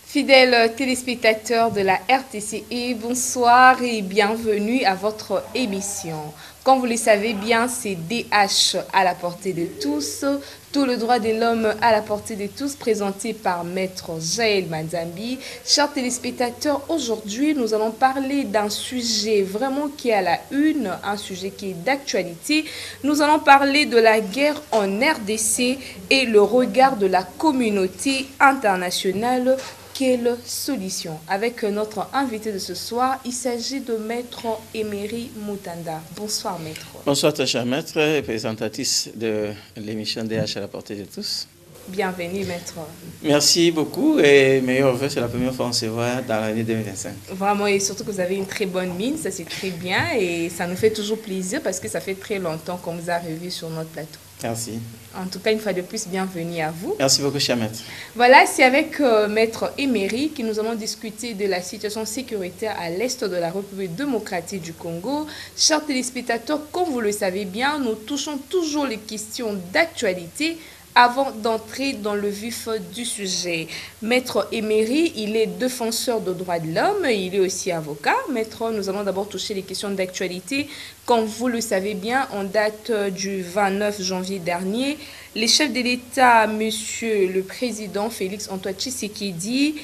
Fidèles téléspectateurs de la RTCE, bonsoir et bienvenue à votre émission. Comme vous le savez bien, c'est DH à la portée de tous, tout le droit de l'homme à la portée de tous, présenté par Maître Jaël Manzambi. Chers téléspectateurs, aujourd'hui, nous allons parler d'un sujet vraiment qui est à la une, un sujet qui est d'actualité. Nous allons parler de la guerre en RDC et le regard de la communauté internationale. Quelle solution? Avec notre invité de ce soir, il s'agit de Maître Emery Mutanda. Bonsoir Maître. Bonsoir très cher Maître, présentatrice de l'émission DH à la portée de tous. Bienvenue Maître. Merci beaucoup et meilleurs vœux, c'est la première fois qu'on se voit dans l'année 2025. Vraiment, et surtout que vous avez une très bonne mine, ça c'est très bien et ça nous fait toujours plaisir parce que ça fait très longtemps qu'on vous a revu sur notre plateau. Merci. En tout cas, une fois de plus, bienvenue à vous. Merci beaucoup, cher Maître. Voilà, c'est avec Maître Emery que nous allons discuter de la situation sécuritaire à l'est de la République démocratique du Congo. Chers téléspectateurs, comme vous le savez bien, nous touchons toujours les questions d'actualité avant d'entrer dans le vif du sujet. Maître Emery, il est défenseur des droits de l'homme, il est aussi avocat. Maître, nous allons d'abord toucher les questions d'actualité. Comme vous le savez bien, en date du 29 janvier dernier, les chefs de l'État, Monsieur le Président Félix Antoine Tshisekedi,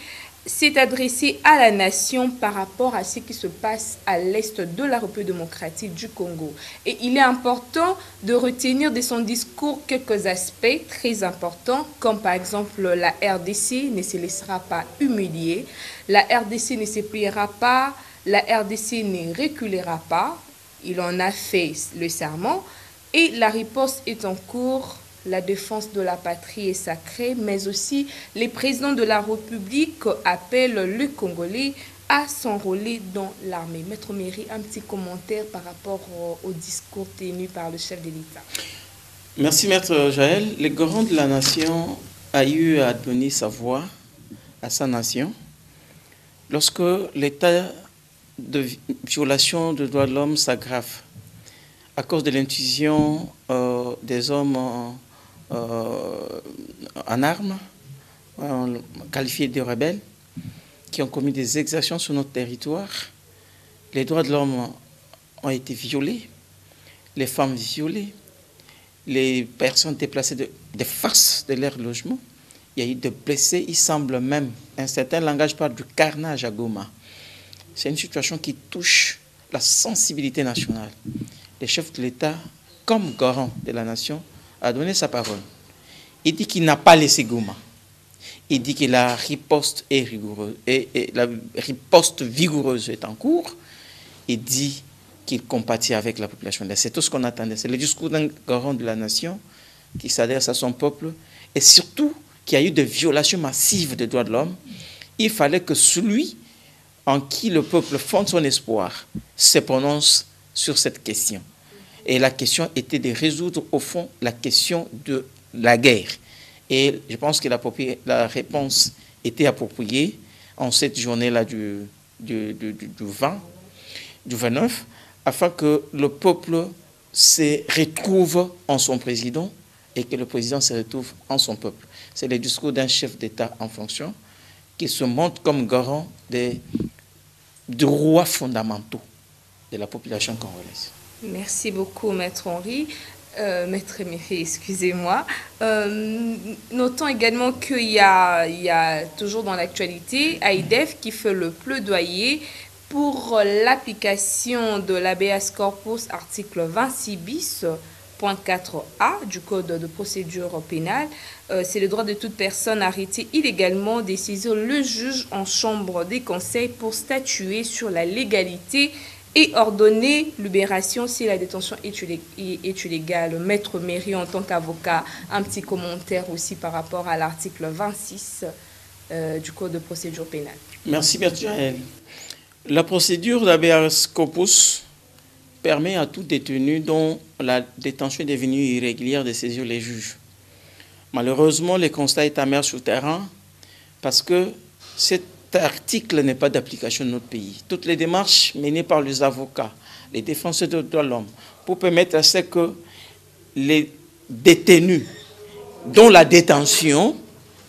s'est adressé à la nation par rapport à ce qui se passe à l'est de la République démocratique du Congo. Et il est important de retenir de son discours quelques aspects très importants, comme par exemple la RDC ne se laissera pas humilier, la RDC ne se pliera pas, la RDC ne reculera pas, il en a fait le serment, et la riposte est en cours. La défense de la patrie est sacrée, mais aussi les présidents de la République appellent le Congolais à s'enrôler dans l'armée. Maître Emery, un petit commentaire par rapport au discours tenu par le chef de l'État. Merci Maître Jaël. Le garant de la nation a eu à donner sa voix à sa nation lorsque l'état de violation des droits de l'homme s'aggrave à cause de l'intrusion des hommes en armes, qualifiés de rebelles, qui ont commis des exactions sur notre territoire. Les droits de l'homme ont été violés, les femmes violées, les personnes déplacées de face de leur logement. Il y a eu des blessés, il semble même, un certain langage parle du carnage à Goma. C'est une situation qui touche la sensibilité nationale. Le chef de l'État, comme garant de la nation, a donné sa parole. Il dit qu'il n'a pas laissé Goma. Il dit que la riposte est rigoureuse et la riposte vigoureuse est en cours. Il dit qu'il compatit avec la population. C'est tout ce qu'on attendait. C'est le discours d'un garant de la nation qui s'adresse à son peuple et surtout qu'il y a eu des violations massives des droits de l'homme. Il fallait que celui en qui le peuple fonde son espoir se prononce sur cette question. Et la question était de résoudre, au fond, la question de la guerre. Et je pense que la réponse était appropriée en cette journée-là du 29, afin que le peuple se retrouve en son président et que le président se retrouve en son peuple. C'est le discours d'un chef d'État en fonction qui se montre comme garant des droits fondamentaux de la population congolaise. Merci beaucoup, Maître Henri. Maître Emery, excusez-moi. Notons également qu'il y a toujours dans l'actualité AIDEF qui fait le plaidoyer pour l'application de l'habeas corpus article 26 bis. Point 4a du Code de procédure pénale, c'est le droit de toute personne arrêtée illégalement de saisir le juge en chambre des conseils pour statuer sur la légalité et ordonner libération si la détention est illégale. Maître Emery, en tant qu'avocat, un petit commentaire aussi par rapport à l'article 26 du Code de procédure pénale. Merci, Maître Jaël. La procédure d'habeas corpus permet à tout détenu dont la détention est devenue irrégulière de saisir les juges. Malheureusement, le constat est amer sur le terrain parce que cet article n'est pas d'application dans notre pays. Toutes les démarches menées par les avocats, les défenseurs des droits de l'homme, pour permettre à ce que les détenus dont la détention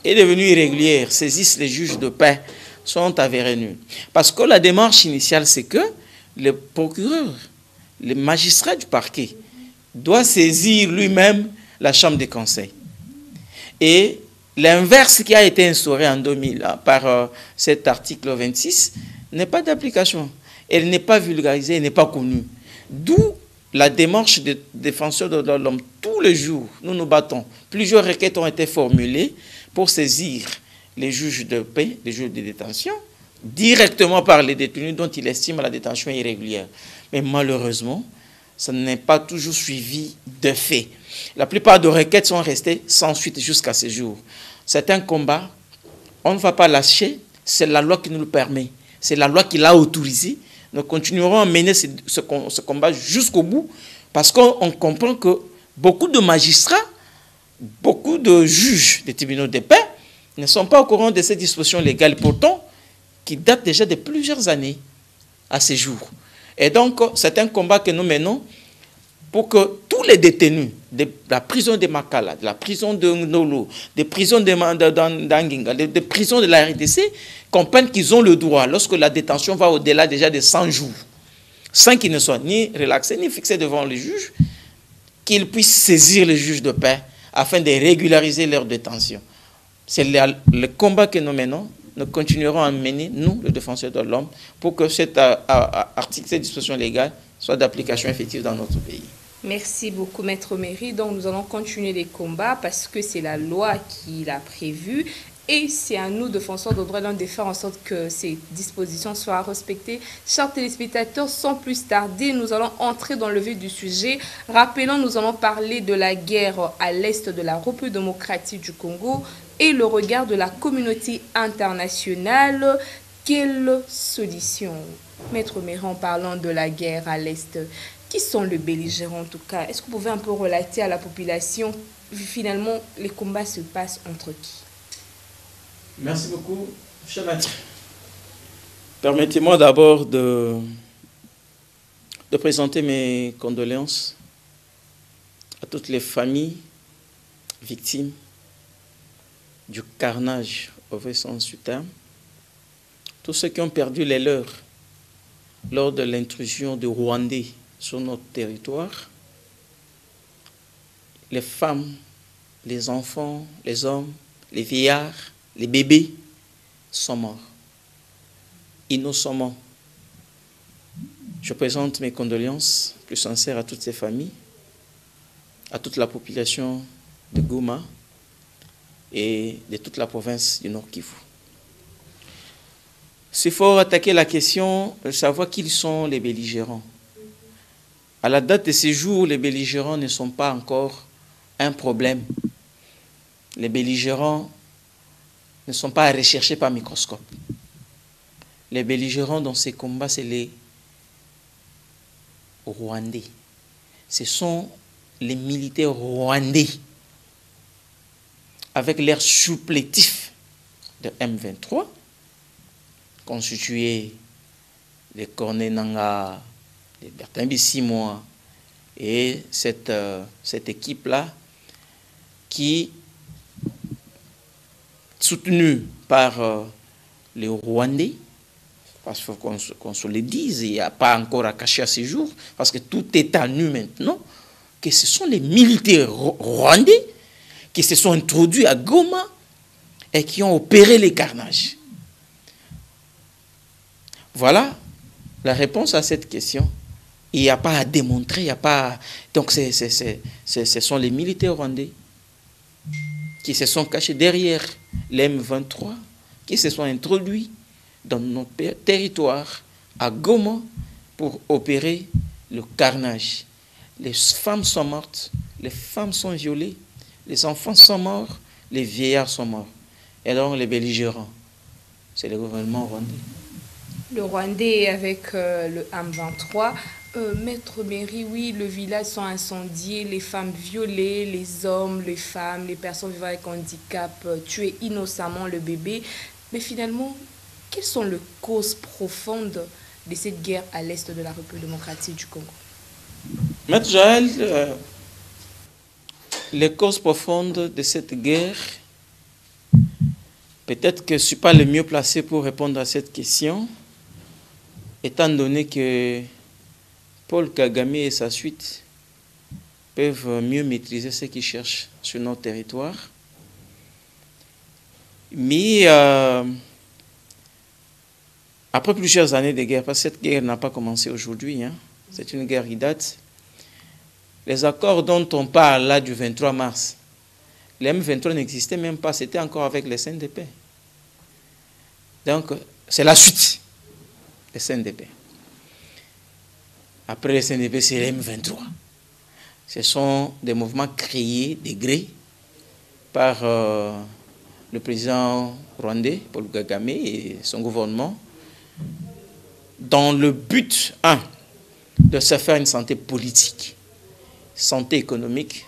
est devenue irrégulière saisissent les juges de paix sont avérés nuls. Parce que la démarche initiale, c'est que le procureur, le magistrat du parquet, doit saisir lui-même la chambre des conseils. Et l'inverse qui a été instauré en 2000 par cet article 26 n'est pas d'application. Elle n'est pas vulgarisée, elle n'est pas connue. D'où la démarche des défenseurs des droits de l'homme. Tous les jours, nous nous battons. Plusieurs requêtes ont été formulées pour saisir les juges de paix, les juges de détention, directement par les détenus dont ils estiment la détention irrégulière. Mais malheureusement, ça n'est pas toujours suivi de fait. La plupart des requêtes sont restées sans suite jusqu'à ce jour. C'est un combat, on ne va pas lâcher, c'est la loi qui nous le permet. C'est la loi qui l'a autorisé. Nous continuerons à mener ce combat jusqu'au bout parce qu'on comprend que beaucoup de magistrats, beaucoup de juges des tribunaux de paix ne sont pas au courant de ces dispositions légales, pourtant qui datent déjà de plusieurs années à ce jour. Et donc, c'est un combat que nous menons pour que tous les détenus de la prison de Makala, de la prison de Nolo, des prisons d'Anginga, des prisons de la RDC, comprennent qu'ils ont le droit, lorsque la détention va au-delà déjà de 100 jours, sans qu'ils ne soient ni relaxés, ni fixés devant le juge, qu'ils puissent saisir le juge de paix afin de régulariser leur détention. C'est le combat que nous menons. Nous continuerons à mener, nous, les défenseurs de l'homme, pour que cet article, cette disposition légale, soit d'application effective dans notre pays. Merci beaucoup, Maître Méry. Donc, nous allons continuer les combats parce que c'est la loi qui l'a prévu. Et c'est à nous, défenseurs de droits de l'homme, de faire en sorte que ces dispositions soient respectées. Chers téléspectateurs, sans plus tarder, nous allons entrer dans le vif du sujet. Rappelons, nous allons parler de la guerre à l'est de la République démocratique du Congo et le regard de la communauté internationale. Quelle solution? Maître Méry, en parlant de la guerre à l'est, qui sont les belligérants en tout cas? Est-ce que vous pouvez un peu relater à la population, finalement, les combats se passent entre qui? Merci beaucoup, cher maître. Permettez-moi d'abord de présenter mes condoléances à toutes les familles victimes du carnage au vrai sens du terme, tous ceux qui ont perdu les leurs lors de l'intrusion de Rwandais sur notre territoire, les femmes, les enfants, les hommes, les vieillards, les bébés sont morts, innocemment. Je présente mes condoléances plus sincères à toutes ces familles, à toute la population de Goma et de toute la province du Nord Kivu. S'il faut attaquer la question de savoir qui sont les belligérants. À la date de ces jours, les belligérants ne sont pas encore un problème. Les belligérants ne sont pas recherchés par microscope. Les belligérants dans ces combats, c'est les Rwandais. Ce sont les militaires rwandais avec l'air supplétif de M23, constitués de Corneille Nangaa, de Bertin Bissimois, et cette équipe-là qui, soutenue par les Rwandais, parce qu'on se le dise, il n'y a pas encore à cacher à ces jours, parce que tout est à nu maintenant, que ce sont les militaires rwandais qui se sont introduits à Goma et qui ont opéré les carnages. Voilà la réponse à cette question. Il n'y a pas à démontrer, il n'y a pas... Donc ce sont les militaires rwandais qui se sont cachés derrière les M23, qui se sont introduits dans notre territoire à Goma pour opérer le carnage. Les femmes sont mortes, les femmes sont violées, les enfants sont morts, les vieillards sont morts. Et donc les belligérants, c'est le gouvernement rwandais. Le Rwandais avec le M23. Maître Méry, oui, le village sont incendiés, les femmes violées, les hommes, les femmes, les personnes vivant avec handicap, tuer innocemment le bébé. Mais finalement, quelles sont les causes profondes de cette guerre à l'est de la République démocratique du Congo? Maître Jaël, les causes profondes de cette guerre, peut-être que je ne suis pas le mieux placé pour répondre à cette question, étant donné que Paul Kagame et sa suite peuvent mieux maîtriser ce qu'ils cherchent sur notre territoire. Mais après plusieurs années de guerre, parce que cette guerre n'a pas commencé aujourd'hui, hein, c'est une guerre qui date, les accords dont on parle là du 23 mars, les M23 n'existaient même pas, c'était encore avec les CNDP. Donc, c'est la suite des CNDP. Après les CNDP, c'est les M23. Ce sont des mouvements créés, dégrés, par le président rwandais, Paul Kagame, et son gouvernement, dans le but, de se faire une santé politique, santé économique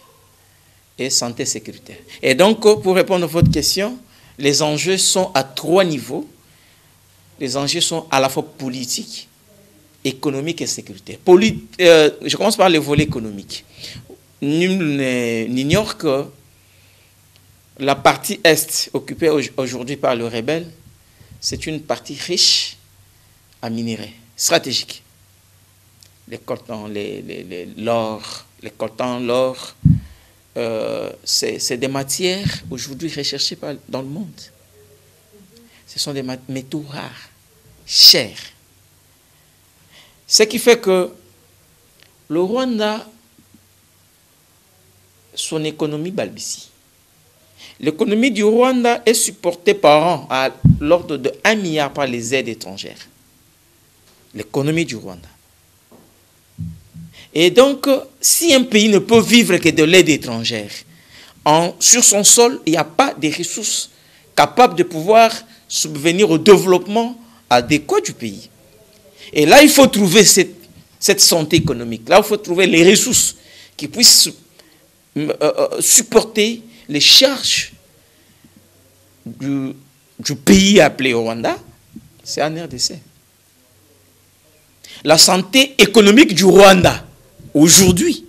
et santé sécuritaire. Et donc, pour répondre à votre question, les enjeux sont à 3 niveaux. Les enjeux sont à la fois politiques, économiques et sécuritaires. Je commence par le volet économique. Nul n'ignore que la partie est, occupée aujourd'hui par le rebelle, c'est une partie riche en minerais stratégiques. Les coltans, l'or, les coltans, l'or, c'est des matières aujourd'hui recherchées dans le monde. Ce sont des métaux rares, chers. Ce qui fait que le Rwanda, son économie balbutie. L'économie du Rwanda est supportée par an à l'ordre de 1 milliard par les aides étrangères. L'économie du Rwanda. Et donc, si un pays ne peut vivre que de l'aide étrangère, sur son sol, il n'y a pas de ressources capables de pouvoir subvenir au développement adéquat du pays. Et là, il faut trouver cette santé économique. Là, il faut trouver les ressources qui puissent supporter les charges du pays appelé Rwanda. C'est en RDC. La santé économique du Rwanda, aujourd'hui,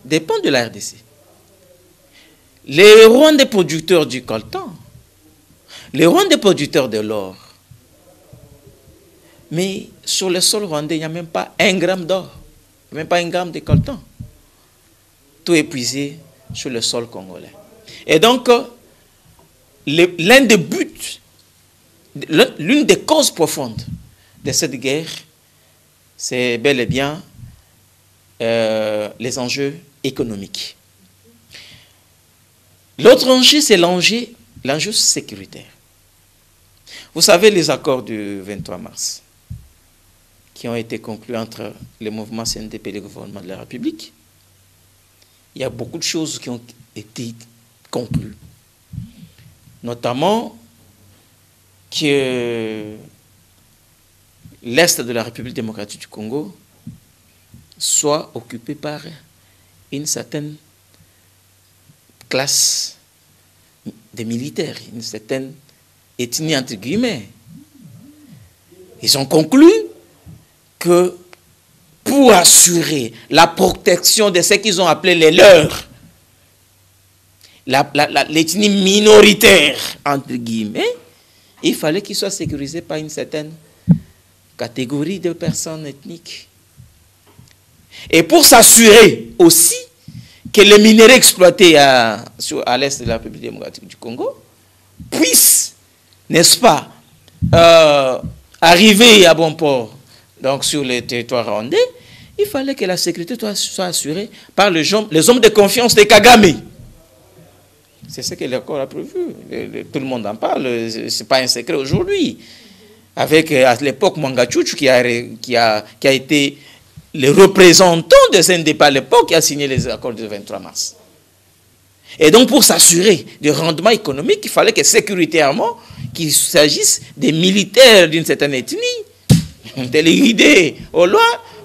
dépend de la RDC. Les Rwandais producteurs du coltan, les Rwandais producteurs de l'or, mais sur le sol rwandais, il n'y a même pas 1 gramme d'or, même pas 1 gramme de coltan. Tout épuisé sur le sol congolais. Et donc, l'un des buts, l'une des causes profondes de cette guerre, c'est bel et bien les enjeux économiques. L'autre enjeu, c'est l'enjeu sécuritaire. Vous savez les accords du 23 mars qui ont été conclus entre le mouvement CNDP et le gouvernement de la République. Il y a beaucoup de choses qui ont été conclues. Notamment que l'Est de la République démocratique du Congo soit occupé par une certaine classe de militaires, une certaine ethnie entre guillemets. Ils ont conclu que pour assurer la protection de ce qu'ils ont appelé les leurs, l'ethnie minoritaire entre guillemets, il fallait qu'ils soient sécurisés par une certaine catégorie de personnes ethniques. Et pour s'assurer aussi que les minerais exploités à l'est de la République démocratique du Congo puissent, n'est-ce pas, arriver à bon port donc sur le territoire rwandais, il fallait que la sécurité soit assurée par les hommes de confiance de Kagame. C'est ce que l'accord a prévu. Tout le monde en parle, ce n'est pas un secret aujourd'hui. Avec à l'époque Mwangachuchu qui a été le représentant des CNDP à l'époque qui a signé les accords du 23 mars. Et donc pour s'assurer du rendement économique, il fallait que sécuritairement, qu'il s'agisse des militaires d'une certaine ethnie, téléguidés au loin,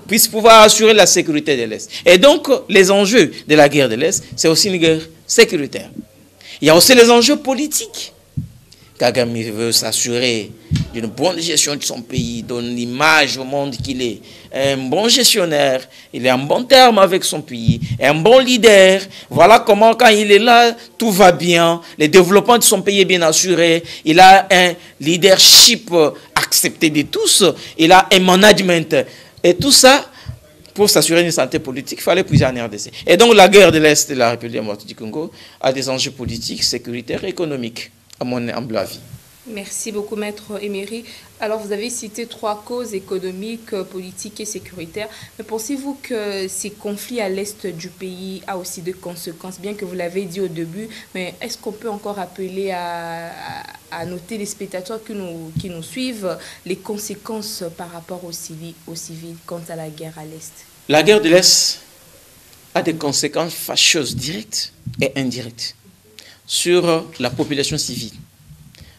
puisse pouvoir assurer la sécurité de l'Est. Et donc, les enjeux de la guerre de l'Est, c'est aussi une guerre sécuritaire. Il y a aussi les enjeux politiques. Kagame veut s'assurer d'une bonne gestion de son pays, donne l'image au monde qu'il est un bon gestionnaire, il est en bon terme avec son pays, un bon leader. Voilà comment quand il est là, tout va bien, le développement de son pays est bien assuré, il a un leadership accepté de tous, il a un management. Et tout ça, pour s'assurer une santé politique, il fallait puiser en RDC. Et donc la guerre de l'Est de la République démocratique du Congo a des enjeux politiques, sécuritaires et économiques, à mon humble avis. Merci beaucoup, Maître Emery. Alors, vous avez cité 3 causes économiques, politiques et sécuritaires. Mais pensez-vous que ces conflits à l'est du pays ont aussi des conséquences, bien que vous l'avez dit au début, mais est-ce qu'on peut encore appeler à nos téléspectateurs qui nous suivent les conséquences par rapport aux civils quant à la guerre à l'est? La guerre de l'Est a des conséquences fâcheuses directes et indirectes sur la population civile,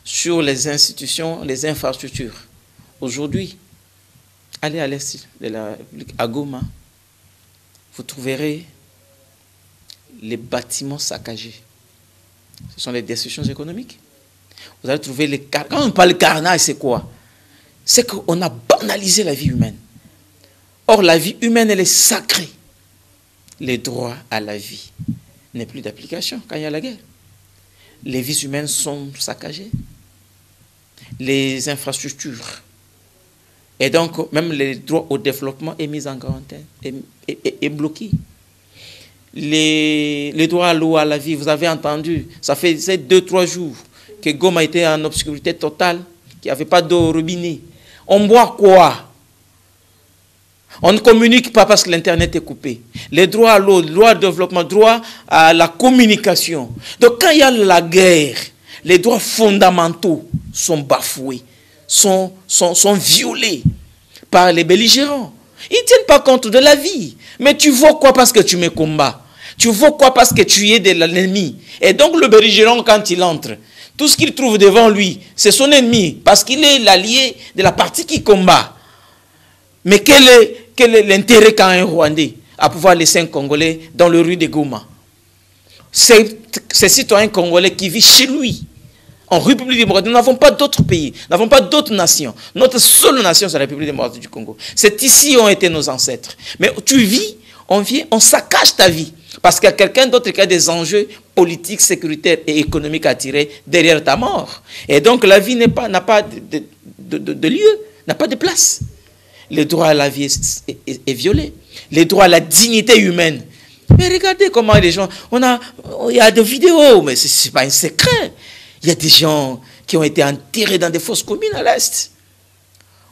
sur les institutions, les infrastructures. Aujourd'hui, allez à l'est de la République, à Goma, vous trouverez les bâtiments saccagés. Ce sont les destructions économiques. Vous allez trouver les carnages. Quand on parle de carnage, c'est quoi? C'est qu'on a banalisé la vie humaine. Or, la vie humaine, elle est sacrée. Les droits à la vie n'est plus d'application quand il y a la guerre. Les vies humaines sont saccagées. Les infrastructures. Et donc, même les droits au développement est mis en quarantaine, est bloqué. Les droits à l'eau, à la vie, vous avez entendu, ça fait 2-3 jours que Goma était en obscurité totale, qu'il n'y avait pas d'eau au robinet. On boit quoi? On ne communique pas parce que l'Internet est coupé. Les droits à l'eau, le droit au développement, le droit à la communication. Donc quand il y a la guerre, les droits fondamentaux sont bafoués, sont violés par les belligérants. Ils ne tiennent pas compte de la vie. Mais tu vois quoi parce que tu me combats? Tu vois quoi parce que tu es de l'ennemi? Et donc le belligérant, quand il entre, tout ce qu'il trouve devant lui, c'est son ennemi, parce qu'il est l'allié de la partie qui combat. Mais quel est l'intérêt qu'a un Rwandais à pouvoir laisser un Congolais dans le rue de Goma? Ces citoyens congolais qui vivent chez lui, en République démocratique, nous n'avons pas d'autres pays, nous n'avons pas d'autres nations. Notre seule nation, c'est la République démocratique du Congo. C'est ici où ont été nos ancêtres. Mais tu vis, on vient, on saccage ta vie. Parce qu'il y a quelqu'un d'autre qui a des enjeux politiques, sécuritaires et économiques à tirer derrière ta mort. Et donc la vie n'a pas de lieu, n'a pas de place. Le droit à la vie est violé. Le droit à la dignité humaine. Mais regardez comment les gens... Il y a des vidéos, mais ce n'est pas un secret. Il y a des gens qui ont été enterrés dans des fosses communes à l'Est.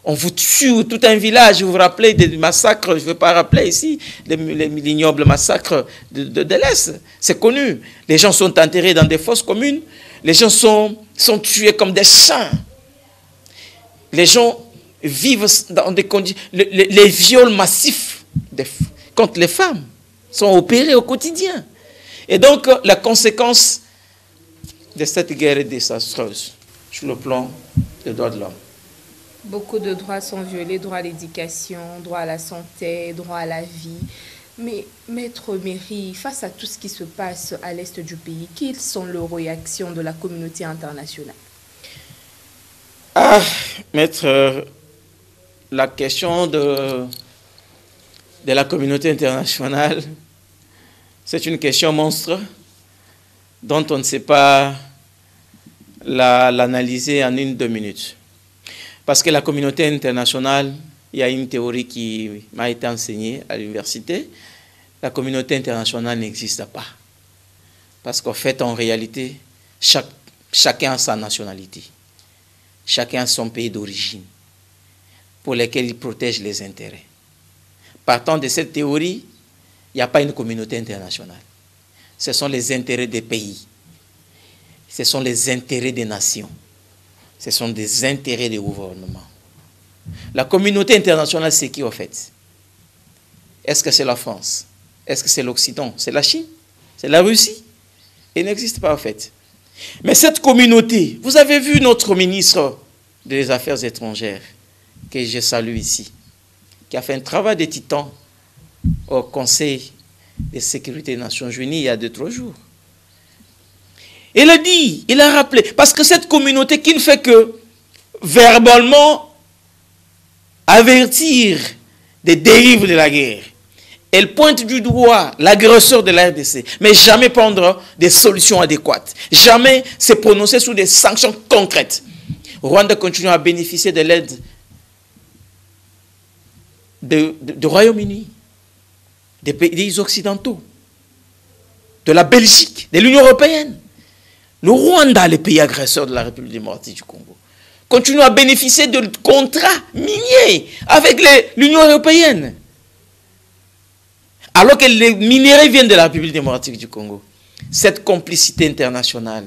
On vous tue tout un village. Vous vous rappelez des massacres, je ne vais pas rappeler ici, l'ignoble massacre de l'Est. C'est connu. Les gens sont enterrés dans des fosses communes. Les gens sont tués comme des chiens. Les gens vivent dans des conditions... Les viols massifs contre les femmes sont opérés au quotidien. Et donc, la conséquence de cette guerre est désastreuse sur le plan des droits de l'homme. Beaucoup de droits sont violés, droit à l'éducation, droit à la santé, droit à la vie. Mais, Maître Emery, face à tout ce qui se passe à l'est du pays, quelles sont les réactions de la communauté internationale? Maître, la question de la communauté internationale, c'est une question monstre dont on ne sait pas l'analyser en 1-2 minutes. Parce que la communauté internationale, il y a une théorie qui m'a été enseignée à l'université, la communauté internationale n'existe pas. Parce qu'en fait, en réalité, chacun a sa nationalité. Chacun a son pays d'origine, pour lequel il protège les intérêts. Partant de cette théorie, il n'y a pas une communauté internationale. Ce sont les intérêts des pays. Ce sont les intérêts des nations. Ce sont des intérêts des gouvernements. La communauté internationale, c'est qui, en fait? Est-ce que c'est la France? Est-ce que c'est l'Occident? C'est la Chine? C'est la Russie? Elle n'existe pas, en fait. Mais cette communauté, vous avez vu notre ministre des Affaires étrangères, que je salue ici, qui a fait un travail de titan au Conseil de sécurité des Nations Unies il y a 2-3 jours. Il a dit, il a rappelé, parce que cette communauté qui ne fait que verbalement avertir des dérives de la guerre, elle pointe du doigt l'agresseur de la RDC, mais jamais prendre des solutions adéquates, jamais se prononcer sur des sanctions concrètes. Rwanda continue à bénéficier de l'aide du Royaume-Uni, des pays occidentaux, de la Belgique, de l'Union européenne. Le Rwanda, le pays agresseur de la République démocratique du Congo, continue à bénéficier de contrats miniers avec l'Union européenne. Alors que les minéraux viennent de la République démocratique du Congo. Cette complicité internationale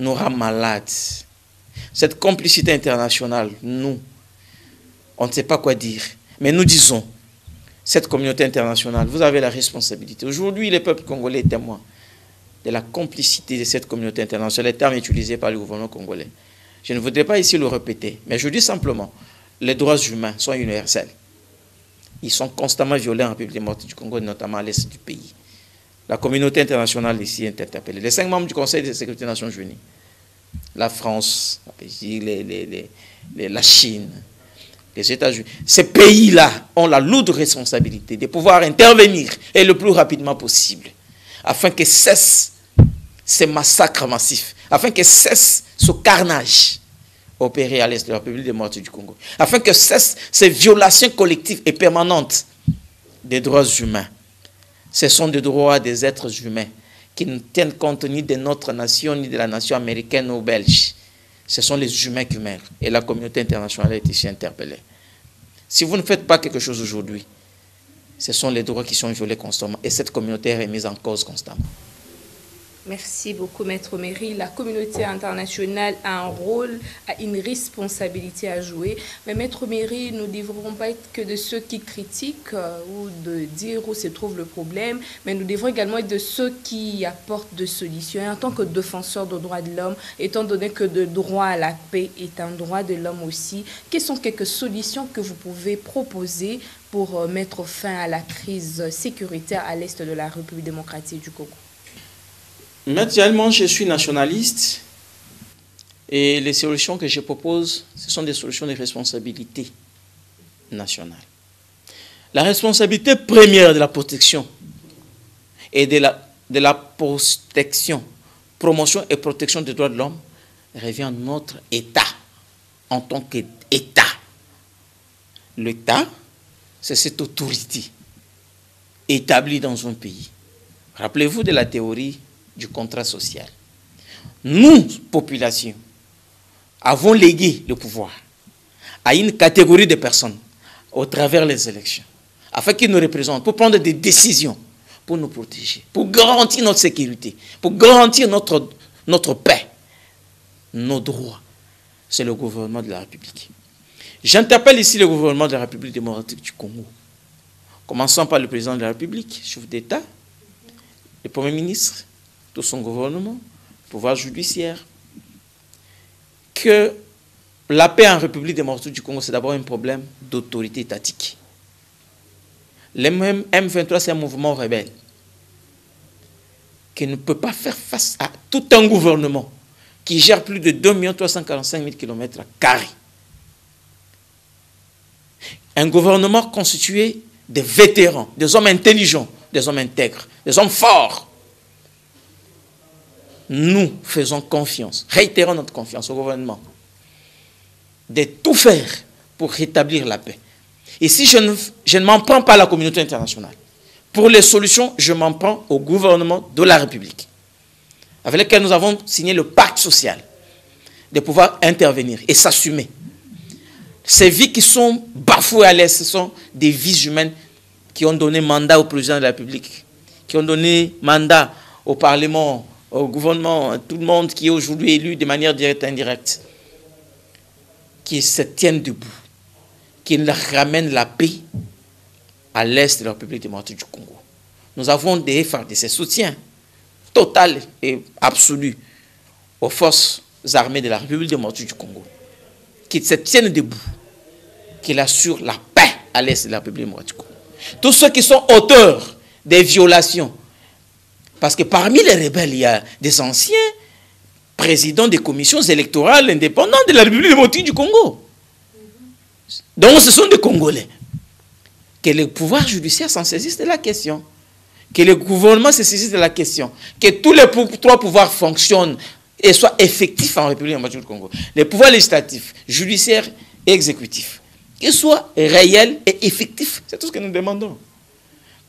nous rend malades. Cette complicité internationale, nous, on ne sait pas quoi dire. Mais nous disons, cette communauté internationale, vous avez la responsabilité. Aujourd'hui, le peuple congolais est témoin de la complicité de cette communauté internationale, le terme utilisé par le gouvernement congolais. Je ne voudrais pas ici le répéter, mais je dis simplement, les droits humains sont universels. Ils sont constamment violés en République démocratique du Congo, notamment à l'est du pays. La communauté internationale ici est interpellée. Les 5 membres du Conseil de sécurité des Nations Unies, la France, la Belgique, la Chine, les États-Unis, ces pays-là ont la lourde responsabilité de pouvoir intervenir et le plus rapidement possible, afin que cesse ces massacres massifs, afin que cesse ce carnage opéré à l'est de la République démocratique du Congo, afin que cessent ces violations collectives et permanentes des droits humains. Ce sont des droits des êtres humains qui ne tiennent compte ni de notre nation, ni de la nation américaine ou belge. Ce sont les humains qui meurent. Et la communauté internationale est ici interpellée. Si vous ne faites pas quelque chose aujourd'hui, ce sont les droits qui sont violés constamment. Et cette communauté est remise en cause constamment. Merci beaucoup, Maître Méry. La communauté internationale a un rôle, a une responsabilité à jouer. Mais Maître Méry, nous ne devrons pas être que de ceux qui critiquent ou de dire où se trouve le problème, mais nous devrons également être de ceux qui apportent des solutions. Et en tant que défenseur des droits de l'homme, étant donné que le droit à la paix est un droit de l'homme aussi, quelles sont quelques solutions que vous pouvez proposer pour mettre fin à la crise sécuritaire à l'est de la République démocratique du Congo? Naturellement, je suis nationaliste et les solutions que je propose, ce sont des solutions de responsabilité nationale. La responsabilité première de la protection et de la protection, promotion et protection des droits de l'homme revient à notre État en tant qu'État. L'État, c'est cette autorité établie dans un pays. Rappelez-vous de la théorie du contrat social. Nous, population, avons légué le pouvoir à une catégorie de personnes au travers des élections, afin qu'ils nous représentent, pour prendre des décisions, pour nous protéger, pour garantir notre sécurité, pour garantir notre paix, nos droits. C'est le gouvernement de la République. J'interpelle ici le gouvernement de la République démocratique du Congo. Commençons par le président de la République, chef d'État, le Premier ministre, tout son gouvernement, le pouvoir judiciaire, que la paix en République démocratique du Congo, c'est d'abord un problème d'autorité étatique. Le M23, c'est un mouvement rebelle qui ne peut pas faire face à tout un gouvernement qui gère plus de 2 345 000 km². Un gouvernement constitué de vétérans, des hommes intelligents, des hommes intègres, des hommes forts. Nous faisons confiance, réitérons notre confiance au gouvernement de tout faire pour rétablir la paix. Et si je ne m'en prends pas à la communauté internationale, pour les solutions, je m'en prends au gouvernement de la République, avec lequel nous avons signé le pacte social, de pouvoir intervenir et s'assumer. Ces vies qui sont bafouées à l'Est, ce sont des vies humaines qui ont donné mandat au président de la République, qui ont donné mandat au Parlement, au gouvernement, à tout le monde qui est aujourd'hui élu de manière directe et indirecte, qui se tiennent debout, qui ramènent la paix à l'est de la République démocratique du Congo. Nous avons des FARDC, soutien total et absolu aux forces armées de la République démocratique du Congo, qui se tiennent debout, qui assurent la paix à l'est de la République démocratique du Congo. Tous ceux qui sont auteurs des violations. Parce que parmi les rebelles, il y a des anciens présidents des commissions électorales indépendantes de la République démocratique du Congo. Donc ce sont des Congolais. Que le pouvoir judiciaire s'en saisisse de la question. Que le gouvernement se saisisse de la question. Que tous les trois pouvoirs fonctionnent et soient effectifs en République démocratique du Congo. Les pouvoirs législatifs, judiciaires et exécutifs. Qu'ils soient réels et effectifs. C'est tout ce que nous demandons.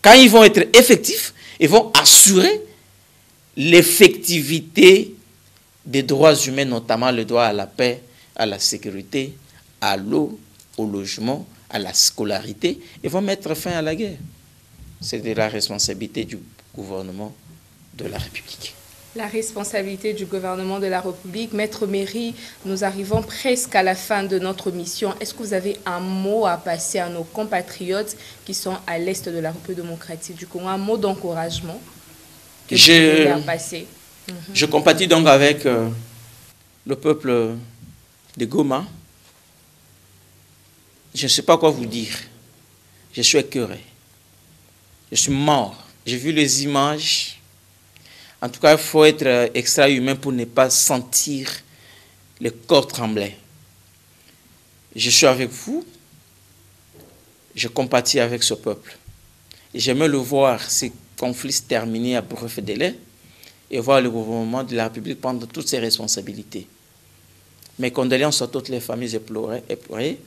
Quand ils vont être effectifs, ils vont assurer l'effectivité des droits humains, notamment le droit à la paix, à la sécurité, à l'eau, au logement, à la scolarité, et vont mettre fin à la guerre. C'est de la responsabilité du gouvernement de la République. La responsabilité du gouvernement de la République. Maître Méry, nous arrivons presque à la fin de notre mission. Est-ce que vous avez un mot à passer à nos compatriotes qui sont à l'est de la République démocratique du Congo, un mot d'encouragement que vous voulez leur passer? Je compatis donc avec le peuple de Goma. Je ne sais pas quoi vous dire. Je suis écœuré. Je suis mort. J'ai vu les images. En tout cas, il faut être extra-humain pour ne pas sentir le corps trembler. Je suis avec vous. Je compatis avec ce peuple. Et j'aimerais le voir, ces conflits se terminer à bref délai et voir le gouvernement de la République prendre toutes ses responsabilités. Mes condoléances à toutes les familles éplorées,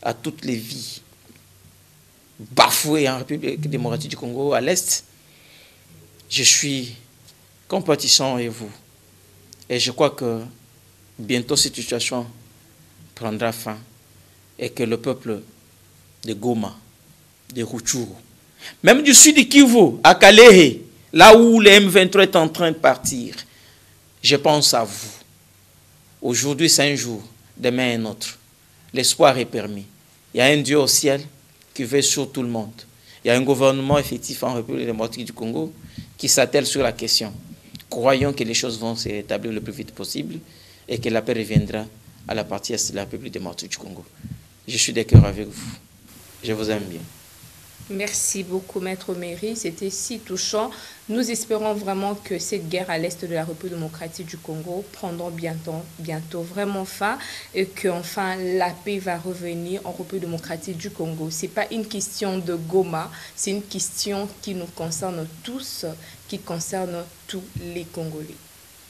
à toutes les vies bafouées en République démocratique du Congo, à l'Est. Je suis compatissant avec vous. Et je crois que bientôt cette situation prendra fin et que le peuple de Goma, de Rutshuru, même du sud du Kivu, à Kalehe, là où le M23 est en train de partir, je pense à vous. Aujourd'hui, c'est un jour, demain un autre. L'espoir est permis. Il y a un Dieu au ciel qui veille sur tout le monde. Il y a un gouvernement effectif en République démocratique du Congo qui s'attelle sur la question. Croyons que les choses vont se rétablir le plus vite possible et que la paix reviendra à la partie est de la République démocratique du Congo. Je suis d'accord avec vous. Je vous aime bien. Merci beaucoup, Maître Méry. C'était si touchant. Nous espérons vraiment que cette guerre à l'est de la République démocratique du Congo prendra bientôt vraiment fin et qu'enfin la paix va revenir en République démocratique du Congo. Ce n'est pas une question de Goma, c'est une question qui nous concerne tous, qui concerne tous les Congolais.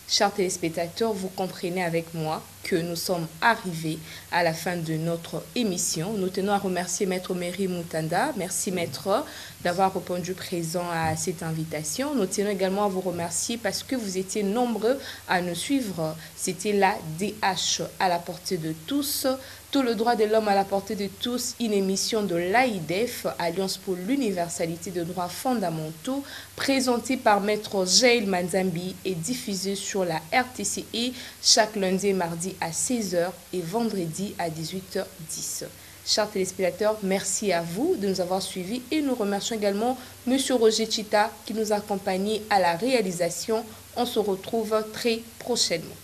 Chers téléspectateurs, vous comprenez avec moi que nous sommes arrivés à la fin de notre émission. Nous tenons à remercier Maître Méry Mutanda. Merci Maître d'avoir répondu présent à cette invitation. Nous tenons également à vous remercier parce que vous étiez nombreux à nous suivre. C'était la DH à la portée de tous. Tout le droit de l'homme à la portée de tous, une émission de l'AIDEF, Alliance pour l'universalité des droits fondamentaux, présentée par Maître Jail Manzambi et diffusée sur la RTCE chaque lundi et mardi à 16h et vendredi à 18h10. Chers téléspectateurs, merci à vous de nous avoir suivis et nous remercions également M. Roger Chita qui nous a accompagnés à la réalisation. On se retrouve très prochainement.